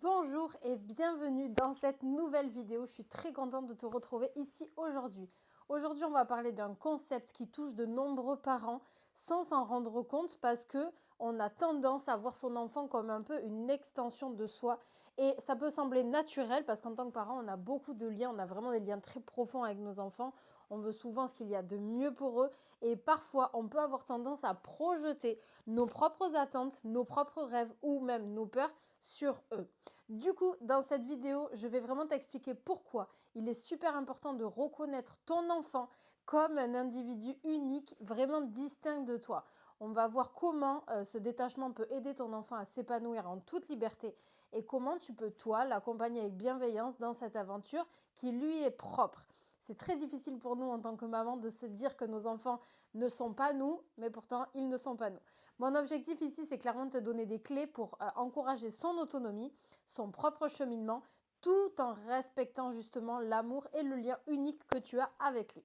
Bonjour et bienvenue dans cette nouvelle vidéo. Je suis très contente de te retrouver ici aujourd'hui. Aujourd'hui, on va parler d'un concept qui touche de nombreux parents sans s'en rendre compte parce que on a tendance à voir son enfant comme un peu une extension de soi et ça peut sembler naturel parce qu'en tant que parent, on a beaucoup de liens, on a vraiment des liens très profonds avec nos enfants. On veut souvent ce qu'il y a de mieux pour eux et parfois, on peut avoir tendance à projeter nos propres attentes, nos propres rêves ou même nos peurs sur eux. Du coup, dans cette vidéo, je vais vraiment t'expliquer pourquoi il est super important de reconnaître ton enfant comme un individu unique, vraiment distinct de toi. On va voir comment ce détachement peut aider ton enfant à s'épanouir en toute liberté et comment tu peux, toi, l'accompagner avec bienveillance dans cette aventure qui lui est propre. C'est très difficile pour nous en tant que maman de se dire que nos enfants ne sont pas nous, mais pourtant ils ne sont pas nous. Mon objectif ici, c'est clairement de te donner des clés pour encourager son autonomie, son propre cheminement, tout en respectant justement l'amour et le lien unique que tu as avec lui.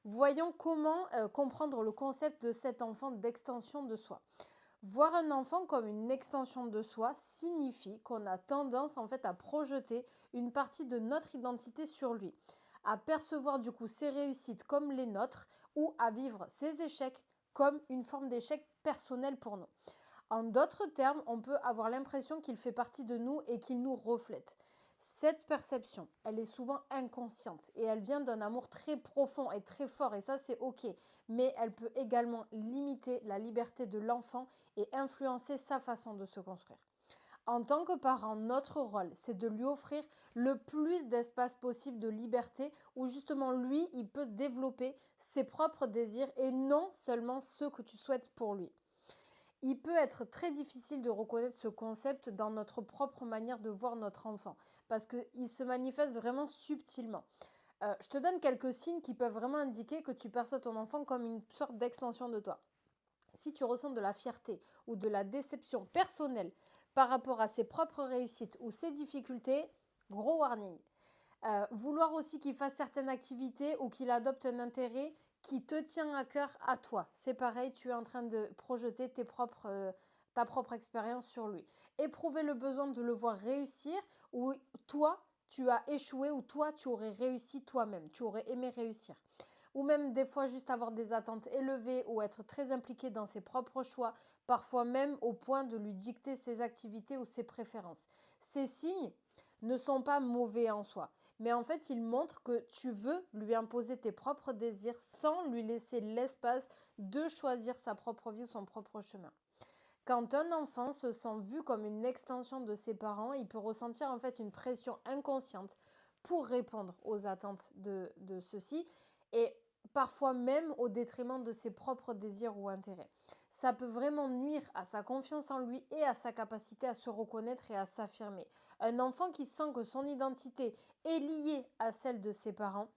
Voyons comment comprendre le concept de cet enfant d'extension de soi. Voir un enfant comme une extension de soi signifie qu'on a tendance en fait à projeter une partie de notre identité sur lui, à percevoir du coup ses réussites comme les nôtres ou à vivre ses échecs comme une forme d'échec personnel pour nous. En d'autres termes, on peut avoir l'impression qu'il fait partie de nous et qu'il nous reflète. Cette perception, elle est souvent inconsciente et elle vient d'un amour très profond et très fort et ça c'est ok. Mais elle peut également limiter la liberté de l'enfant et influencer sa façon de se construire. En tant que parent, notre rôle, c'est de lui offrir le plus d'espace possible de liberté où justement lui, il peut développer ses propres désirs et non seulement ceux que tu souhaites pour lui. Il peut être très difficile de reconnaître ce concept dans notre propre manière de voir notre enfant, parce qu'il se manifeste vraiment subtilement. Je te donne quelques signes qui peuvent vraiment indiquer que tu perçois ton enfant comme une sorte d'extension de toi. Si tu ressens de la fierté ou de la déception personnelle par rapport à ses propres réussites ou ses difficultés, gros warning. Vouloir aussi qu'il fasse certaines activités ou qu'il adopte un intérêt qui te tient à cœur à toi. C'est pareil, tu es en train de projeter ta propre expérience sur lui. Éprouver le besoin de le voir réussir ou toi, tu as échoué ou toi, tu aurais réussi toi-même, tu aurais aimé réussir. Ou même des fois juste avoir des attentes élevées ou être très impliqué dans ses propres choix, parfois même au point de lui dicter ses activités ou ses préférences. Ces signes ne sont pas mauvais en soi, mais en fait, ils montrent que tu veux lui imposer tes propres désirs sans lui laisser l'espace de choisir sa propre vie ou son propre chemin. Quand un enfant se sent vu comme une extension de ses parents, il peut ressentir en fait une pression inconsciente pour répondre aux attentes de ceux-ci et parfois même au détriment de ses propres désirs ou intérêts. Ça peut vraiment nuire à sa confiance en lui et à sa capacité à se reconnaître et à s'affirmer. Un enfant qui sent que son identité est liée à celle de ses parents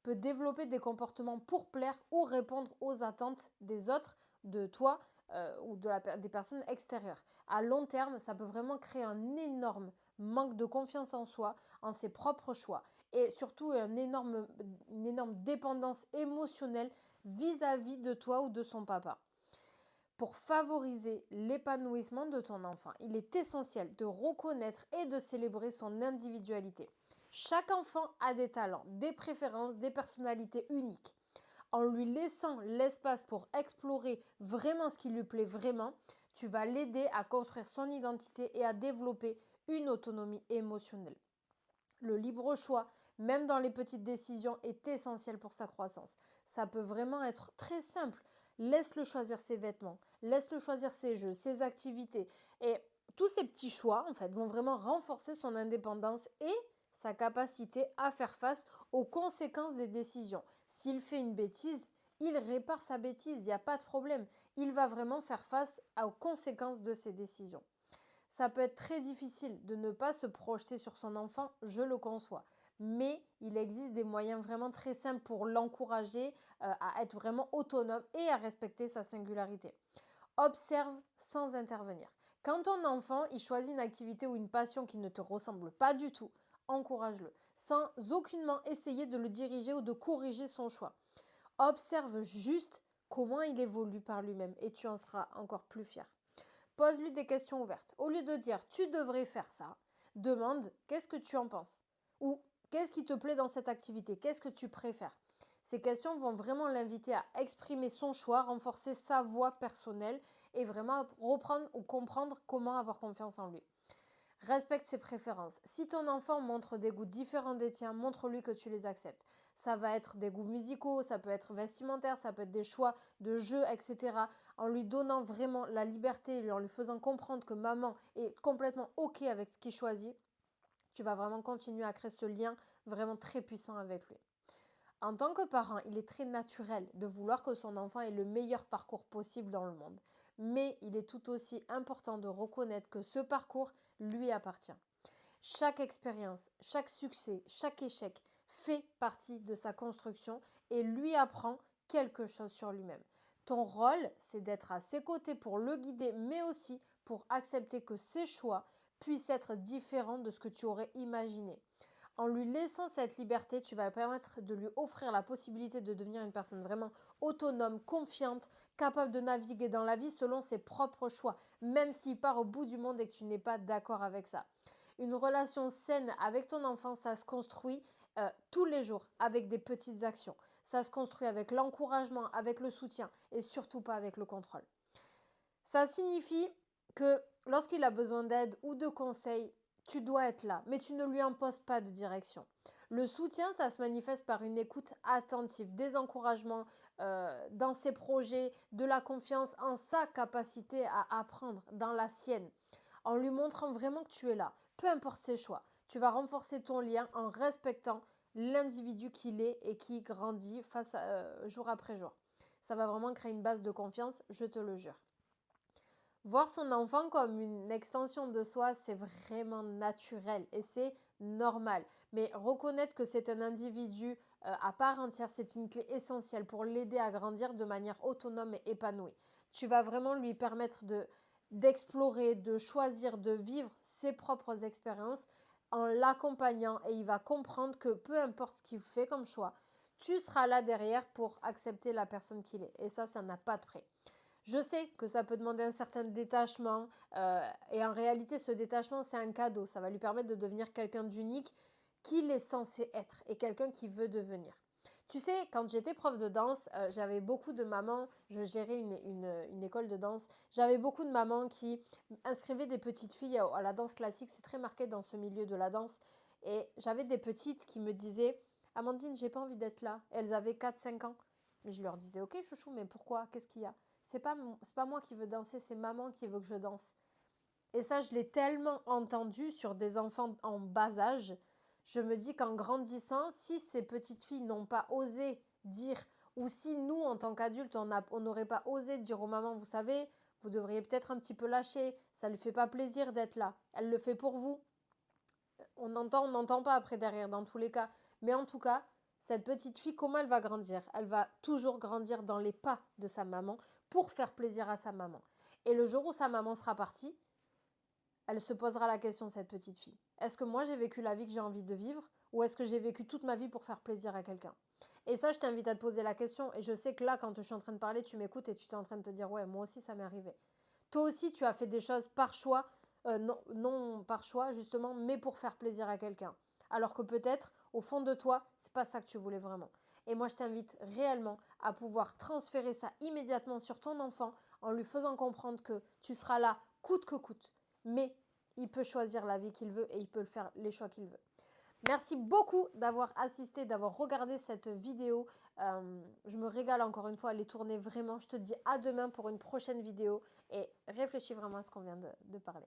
peut développer des comportements pour plaire ou répondre aux attentes des autres, de toi ou des personnes extérieures. À long terme, ça peut vraiment créer un énorme manque de confiance en soi, en ses propres choix et surtout une énorme dépendance émotionnelle vis-à-vis de toi ou de son papa. Pour favoriser l'épanouissement de ton enfant, il est essentiel de reconnaître et de célébrer son individualité. Chaque enfant a des talents, des préférences, des personnalités uniques. En lui laissant l'espace pour explorer vraiment ce qui lui plaît vraiment, tu vas l'aider à construire son identité et à développer une autonomie émotionnelle. Le libre choix, même dans les petites décisions, est essentiel pour sa croissance. Ça peut vraiment être très simple. Laisse-le choisir ses vêtements, laisse-le choisir ses jeux, ses activités. Et tous ces petits choix, en fait, vont vraiment renforcer son indépendance et sa capacité à faire face aux conséquences des décisions. S'il fait une bêtise, il répare sa bêtise, il n'y a pas de problème. Il va vraiment faire face aux conséquences de ses décisions. Ça peut être très difficile de ne pas se projeter sur son enfant, je le conçois. Mais il existe des moyens vraiment très simples pour l'encourager à être vraiment autonome et à respecter sa singularité. Observe sans intervenir. Quand ton enfant il choisit une activité ou une passion qui ne te ressemble pas du tout, encourage-le, sans aucunement essayer de le diriger ou de corriger son choix. Observe juste comment il évolue par lui-même et tu en seras encore plus fier. Pose-lui des questions ouvertes. Au lieu de dire tu devrais faire ça, demande qu'est-ce que tu en penses ou qu'est-ce qui te plaît dans cette activité, qu'est-ce que tu préfères. Ces questions vont vraiment l'inviter à exprimer son choix, renforcer sa voix personnelle et vraiment reprendre ou comprendre comment avoir confiance en lui. Respecte ses préférences. Si ton enfant montre des goûts différents des tiens, montre-lui que tu les acceptes. Ça va être des goûts musicaux, ça peut être vestimentaire, ça peut être des choix de jeux, etc. En lui donnant vraiment la liberté, en lui faisant comprendre que maman est complètement OK avec ce qu'il choisit, tu vas vraiment continuer à créer ce lien vraiment très puissant avec lui. En tant que parent, il est très naturel de vouloir que son enfant ait le meilleur parcours possible dans le monde. Mais il est tout aussi important de reconnaître que ce parcours lui appartient. Chaque expérience, chaque succès, chaque échec fait partie de sa construction et lui apprend quelque chose sur lui-même. Ton rôle, c'est d'être à ses côtés pour le guider, mais aussi pour accepter que ses choix puissent être différents de ce que tu aurais imaginé. En lui laissant cette liberté, tu vas permettre de lui offrir la possibilité de devenir une personne vraiment autonome, confiante, capable de naviguer dans la vie selon ses propres choix, même s'il part au bout du monde et que tu n'es pas d'accord avec ça. Une relation saine avec ton enfant, ça se construit tous les jours avec des petites actions. Ça se construit avec l'encouragement, avec le soutien et surtout pas avec le contrôle. Ça signifie que lorsqu'il a besoin d'aide ou de conseils, tu dois être là, mais tu ne lui imposes pas de direction. Le soutien, ça se manifeste par une écoute attentive, des encouragements dans ses projets, de la confiance en sa capacité à apprendre, dans la sienne, en lui montrant vraiment que tu es là, peu importe ses choix. Tu vas renforcer ton lien en respectant l'individu qu'il est et qui grandit jour après jour. Ça va vraiment créer une base de confiance, je te le jure. Voir son enfant comme une extension de soi, c'est vraiment naturel et c'est normal. Mais reconnaître que c'est un individu à part entière, c'est une clé essentielle pour l'aider à grandir de manière autonome et épanouie. Tu vas vraiment lui permettre d'explorer, de choisir, de vivre ses propres expériences en l'accompagnant et il va comprendre que peu importe ce qu'il fait comme choix, tu seras là derrière pour accepter la personne qu'il est. Et ça n'a pas de prix. Je sais que ça peut demander un certain détachement et en réalité ce détachement c'est un cadeau, ça va lui permettre de devenir quelqu'un d'unique qu'il est censé être et quelqu'un qui veut devenir. Tu sais, quand j'étais prof de danse, j'avais beaucoup de mamans, je gérais une école de danse, j'avais beaucoup de mamans qui inscrivaient des petites filles à la danse classique, c'est très marqué dans ce milieu de la danse, et j'avais des petites qui me disaient « Amandine, j'ai pas envie d'être là ». Elles avaient 4-5 ans. Mais je leur disais « Ok chouchou, mais pourquoi? Qu'est-ce qu'il y a ?» C'est pas moi qui veux danser, c'est maman qui veut que je danse. Et ça, je l'ai tellement entendu sur des enfants en bas âge. Je me dis qu'en grandissant, si ces petites filles n'ont pas osé dire, ou si nous, en tant qu'adultes, on n'aurait pas osé dire aux mamans, vous savez, vous devriez peut-être un petit peu lâcher, ça ne lui fait pas plaisir d'être là. Elle le fait pour vous. On n'entend pas après derrière, dans tous les cas. Mais en tout cas, cette petite fille, comment elle va grandir? Elle va toujours grandir dans les pas de sa maman pour faire plaisir à sa maman. Et le jour où sa maman sera partie, elle se posera la question, cette petite fille. Est-ce que moi, j'ai vécu la vie que j'ai envie de vivre ou est-ce que j'ai vécu toute ma vie pour faire plaisir à quelqu'un? Et ça, je t'invite à te poser la question. Et je sais que là, quand je suis en train de parler, tu m'écoutes et tu es en train de te dire, ouais, moi aussi, ça m'est arrivé. Toi aussi, tu as fait des choses par choix, non par choix, justement, mais pour faire plaisir à quelqu'un. Alors que peut-être, au fond de toi, c'est pas ça que tu voulais vraiment. Et moi, je t'invite réellement à pouvoir transférer ça immédiatement sur ton enfant en lui faisant comprendre que tu seras là coûte que coûte. Mais il peut choisir la vie qu'il veut et il peut faire les choix qu'il veut. Merci beaucoup d'avoir assisté, d'avoir regardé cette vidéo. Je me régale encore une fois à les tourner vraiment. Je te dis à demain pour une prochaine vidéo et réfléchis vraiment à ce qu'on vient de parler.